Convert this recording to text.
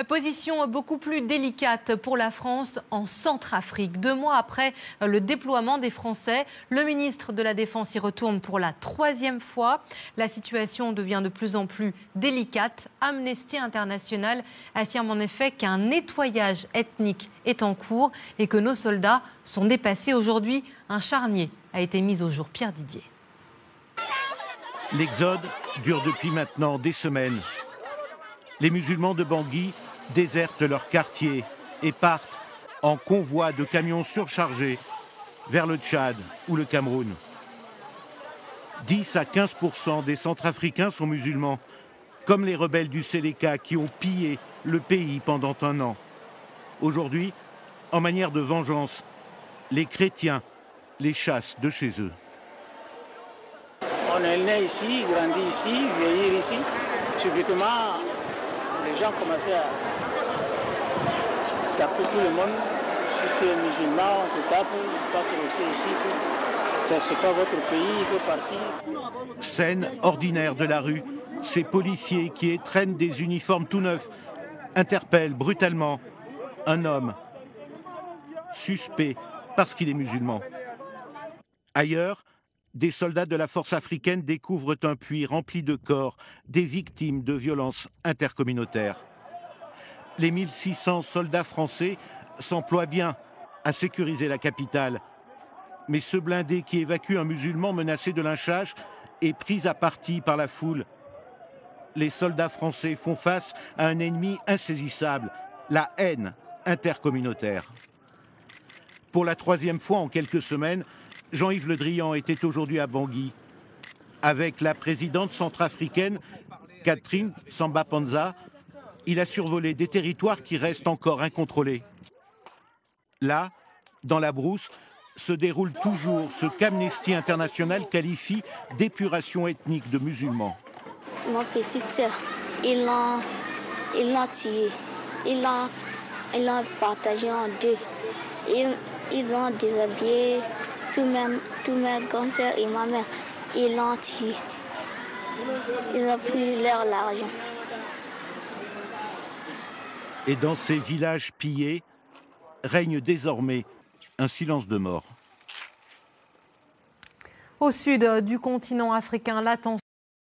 Position beaucoup plus délicate pour la France en Centrafrique. 2 mois après le déploiement des Français, le ministre de la Défense y retourne pour la 3e fois. La situation devient de plus en plus délicate. Amnesty International affirme en effet qu'un nettoyage ethnique est en cours et que nos soldats sont dépassés. Aujourd'hui, un charnier a été mis au jour. Pierre Didier. L'exode dure depuis maintenant des semaines. Les musulmans de Bangui désertent leur quartier et partent en convoi de camions surchargés vers le Tchad ou le Cameroun. 10 à 15% des Centrafricains sont musulmans, comme les rebelles du Séléka qui ont pillé le pays pendant un an. Aujourd'hui, en manière de vengeance, les chrétiens les chassent de chez eux. On est né ici, grandi ici, vieillir ici. Subitement, les gens commençaient à taper tout le monde. Si tu es musulman, on te tape, pas te rester ici. C'est pas votre pays, il faut partir. Scène ordinaire de la rue, ces policiers qui étreignent des uniformes tout neufs interpellent brutalement un homme suspect parce qu'il est musulman. Ailleurs, des soldats de la force africaine découvrent un puits rempli de corps des victimes de violences intercommunautaires. Les 1600 soldats français s'emploient bien à sécuriser la capitale. Mais ce blindé qui évacue un musulman menacé de lynchage est pris à partie par la foule. Les soldats français font face à un ennemi insaisissable, la haine intercommunautaire. Pour la 3e fois en quelques semaines, Jean-Yves Le Drian était aujourd'hui à Bangui. Avec la présidente centrafricaine, Catherine Samba-Panza, il a survolé des territoires qui restent encore incontrôlés. Là, dans la brousse, se déroule toujours ce qu'Amnesty International qualifie d'épuration ethnique de musulmans. Ma petite sœur, ils l'ont tué. Ils l'ont partagé en deux. Ils ont déshabillé tous mes grands sœurs et ma mère. Ils l'ont tué. Ils ont pris leur argent. Et dans ces villages pillés, règne désormais un silence de mort. Au sud du continent africain, la tension